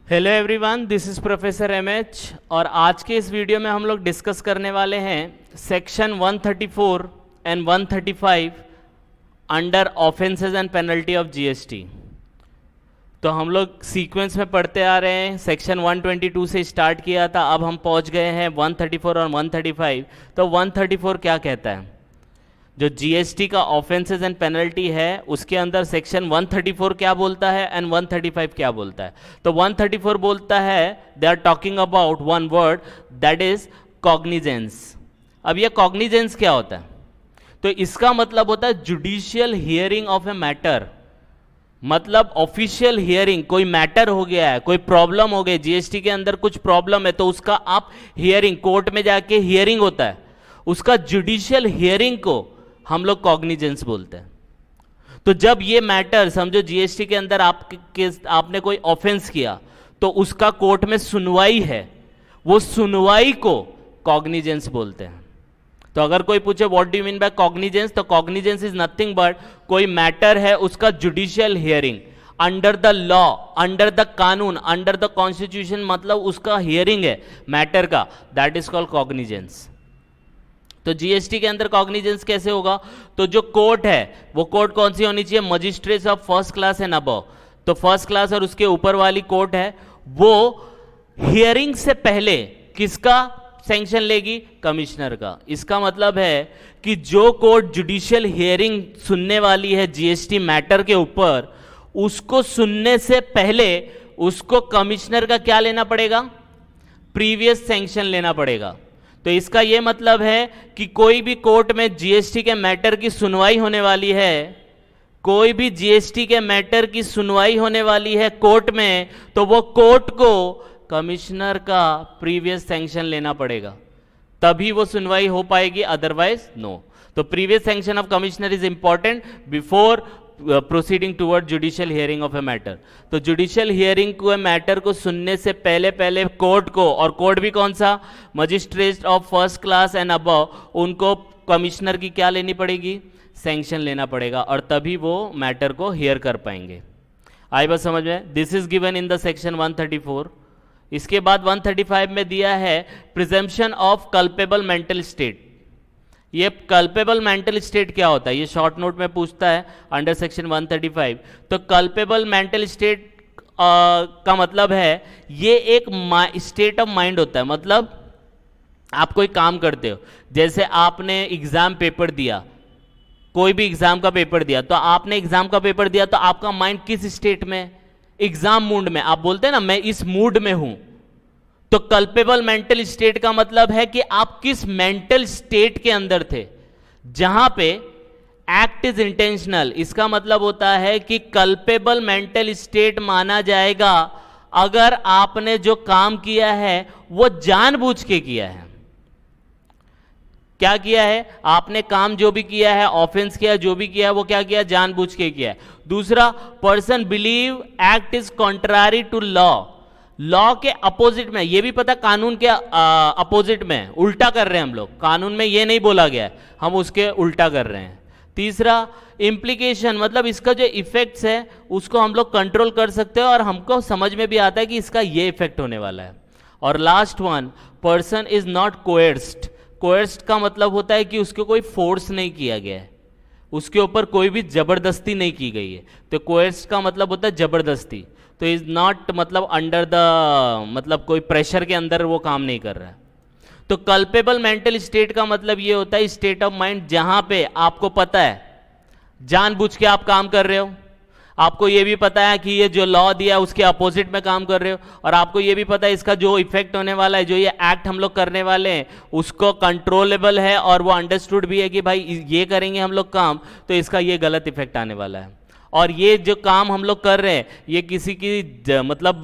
Hello everyone, this is professor MH और आज के इस वीडियो में हम लोग डिस्कस करने वाले हैं section 134 and 135 under offences and penalty of GST. तो हम लोग सीक्वेंस में पढ़ते आ रहे हैं। सेक्शन 122 से स्टार्ट किया था, अब हम पहुंच गए हैं 134 और 135। तो 134 क्या कहता है? जो जीएसटी का ऑफेंसेस एंड पेनल्टी है उसके अंदर सेक्शन 134 क्या बोलता है एंड 135 क्या बोलता है। तो 134 बोलता है they are talking about one word that is cognizance. अब ये कॉग्निजेंस क्या होता है? तो इसका मतलब होता है judicial hearing of a matter. मतलब ऑफिशियल हियरिंग, कोई मैटर हो गया है, कोई प्रॉब्लम हो गई, जीएसटी के अंदर कुछ प्रॉब्लम है तो उसका आप हियरिंग, कोर्ट में जाके हियरिंग होता है, उसका जुडिशियल हियरिंग को हम लोग कॉग्निजेंस बोलते हैं। तो जब ये मैटर, समझो जीएसटी के अंदर आपने कोई ऑफेंस किया तो उसका कोर्ट में सुनवाई है, वो सुनवाई को कॉग्निजेंस बोलते हैं। तो अगर कोई पूछे what do you mean by cognizance, तो कॉग्निजेंस इज नथिंग बट कोई मैटर है उसका judicial hearing under the law, under the कानून, अंडर द कॉन्स्टिट्यूशन, मतलब उसका हियरिंग है मैटर का, दैट इज कॉल्ड कॉग्निजेंस। तो जीएसटी के अंदर कॉग्निजेंस कैसे होगा? तो जो कोर्ट है वो कोर्ट कौन सी होनी चाहिए? Magistrates of first class and above. तो फर्स्ट क्लास और उसके ऊपर वाली कोर्ट है वो हियरिंग से पहले किसका सैंक्शन लेगी? कमिश्नर का। इसका मतलब है कि जो कोर्ट जुडिशियल हियरिंग सुनने वाली है जीएसटी मैटर के ऊपर, उसको सुनने से पहले उसको कमिश्नर का क्या लेना पड़ेगा? प्रीवियस सैंक्शन लेना पड़ेगा। तो इसका यह मतलब है कि कोई भी कोर्ट में जीएसटी के मैटर की सुनवाई होने वाली है, कोई भी जीएसटी के मैटर की सुनवाई होने वाली है कोर्ट में, तो वो कोर्ट को कमिश्नर का प्रीवियस सैंक्शन लेना पड़ेगा, तभी वो सुनवाई हो पाएगी, अदरवाइज नो। तो previous sanction of commissioner is important before proceeding toward judicial hearing of a matter. तो जुडिशियल हियरिंग को मैटर को सुनने से पहले पहले कोर्ट को, और कोर्ट भी कौन सा? Magistrate of first class and above, उनको कमिश्नर की क्या लेनी पड़ेगी? सैंक्शन लेना पड़ेगा, और तभी वो मैटर को हियर कर पाएंगे। आई बात समझ में? This is given in the section 134। इसके बाद 135 में दिया है presumption of culpable mental state. ये कल्पेबल मेंटल स्टेट क्या होता है? ये शॉर्ट नोट में पूछता है अंडर सेक्शन 135। तो कल्पेबल मेंटल स्टेट का मतलब है ये एक स्टेट ऑफ माइंड होता है। मतलब आप कोई काम करते हो, जैसे आपने एग्जाम पेपर दिया, कोई भी एग्जाम का पेपर दिया, तो आपने एग्जाम का पेपर दिया तो आपका माइंड किस स्टेट में? एग्जाम मूड में। आप बोलते हैं ना मैं इस मूड में हूं। तो कल्पेबल मेंटल स्टेट का मतलब है कि आप किस मेंटल स्टेट के अंदर थे जहां पे एक्ट इज इंटेंशनल। इसका मतलब होता है कि कल्पेबल मेंटल स्टेट माना जाएगा अगर आपने जो काम किया है वो जानबूझ के किया है। क्या किया है? आपने काम जो भी किया है, ऑफेंस किया, जो भी किया है, वो क्या किया? जानबूझ के किया है। दूसरा, person believe act is contrary to law, law के अपोजिट में। ये भी पता कानून के अपोजिट में, उल्टा कर रहे हैं हम लोग। कानून में ये नहीं बोला गया है, हम उसके उल्टा कर रहे हैं। तीसरा, इम्प्लीकेशन, मतलब इसका जो इफेक्ट्स है उसको हम लोग कंट्रोल कर सकते हैं और हमको समझ में भी आता है कि इसका ये इफेक्ट होने वाला है। और last one, person is not coerced. Coerced का मतलब होता है कि उसको कोई फोर्स नहीं किया गया है, उसके ऊपर कोई भी जबरदस्ती नहीं की गई है। तो कोएर्स्ड का मतलब होता है जबरदस्ती। तो इज नॉट मतलब अंडर द, मतलब कोई प्रेशर के अंदर वो काम नहीं कर रहा है। तो कल्पेबल मेंटल स्टेट का मतलब ये होता है स्टेट ऑफ माइंड जहां पे आपको पता है जानबूझ के आप काम कर रहे हो, आपको ये भी पता है कि ये जो लॉ दिया है उसके अपोजिट में काम कर रहे हो, और आपको ये भी पता है इसका जो इफेक्ट होने वाला है, जो ये एक्ट हम लोग करने वाले हैं उसको कंट्रोलेबल है, और वो अंडरस्टूड भी है कि भाई ये करेंगे हम लोग काम तो इसका ये गलत इफेक्ट आने वाला है। और ये जो काम हम लोग कर रहे हैं ये किसी की मतलब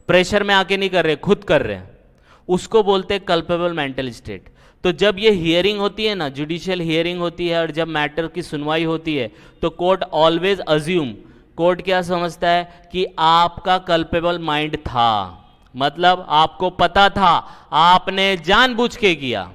प्रेशर में आके नहीं कर रहे, खुद कर रहे हैं, उसको बोलते हैं कल्पेबल मेंटल स्टेट। तो जब ये हियरिंग होती है ना, जुडिशियल हियरिंग होती है, और जब मैटर की सुनवाई होती है तो कोर्ट ऑलवेज अज्यूम, कोर्ट क्या समझता है कि आपका कल्पेबल माइंड था, मतलब आपको पता था, आपने जानबूझ के किया,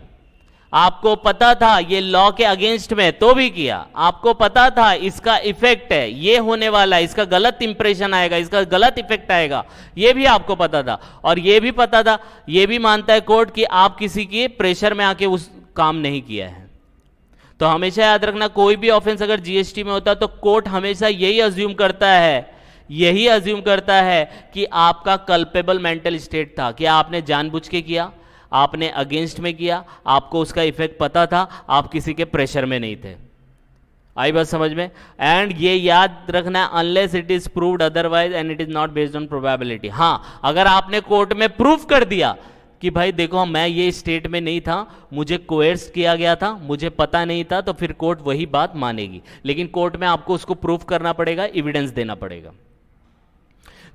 आपको पता था ये लॉ के अगेंस्ट में तो भी किया, आपको पता था इसका इफेक्ट है, ये होने वाला है, इसका गलत इंप्रेशन आएगा, इसका गलत इफेक्ट आएगा, ये भी आपको पता था। और ये भी पता था, ये भी मानता है कोर्ट कि आप किसी के प्रेशर में आके उस काम नहीं किया है। तो हमेशा याद रखना, कोई भी ऑफेंस अगर जीएसटी में होता है तो कोर्ट हमेशा यही अज्यूम करता है कि आपका कल्पेबल मेंटल स्टेट था, कि आपने जानबूझ के किया, आपने अगेंस्ट में किया, आपको उसका इफेक्ट पता था, आप किसी के प्रेशर में नहीं थे। आई बात समझ में? एंड ये याद रखना, unless it is proved otherwise and it is not based on probability. हाँ, अगर आपने कोर्ट में प्रूफ कर दिया कि भाई देखो मैं ये स्टेट में नहीं था, मुझे कोएर्स किया गया था, मुझे पता नहीं था, तो फिर कोर्ट वही बात मानेगी। लेकिन कोर्ट में आपको उसको प्रूफ करना पड़ेगा, एविडेंस देना पड़ेगा।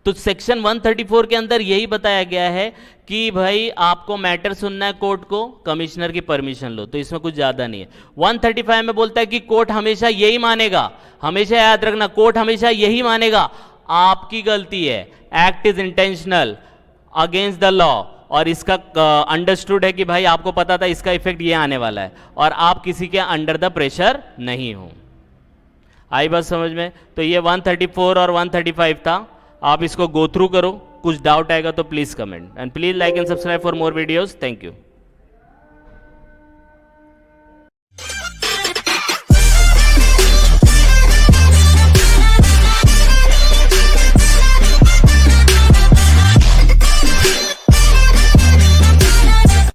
तो सेक्शन 134 के अंदर यही बताया गया है कि भाई आपको मैटर सुनना है कोर्ट को, कमिश्नर की परमिशन लो, तो इसमें कुछ ज्यादा नहीं है। 135 में बोलता है कि कोर्ट हमेशा यही मानेगा, हमेशा याद रखना, कोर्ट हमेशा यही मानेगा आपकी गलती है, act is intentional against the law, और इसका अंडरस्टूड है कि भाई आपको पता था इसका इफेक्ट ये आने वाला है, और आप किसी के अंडर द प्रेशर नहीं हो। आई बात समझ में? तो ये 134 और 135 था, आप इसको गो थ्रू करो, कुछ डाउट आएगा तो please comment, and please like and subscribe for more videos. Thank you.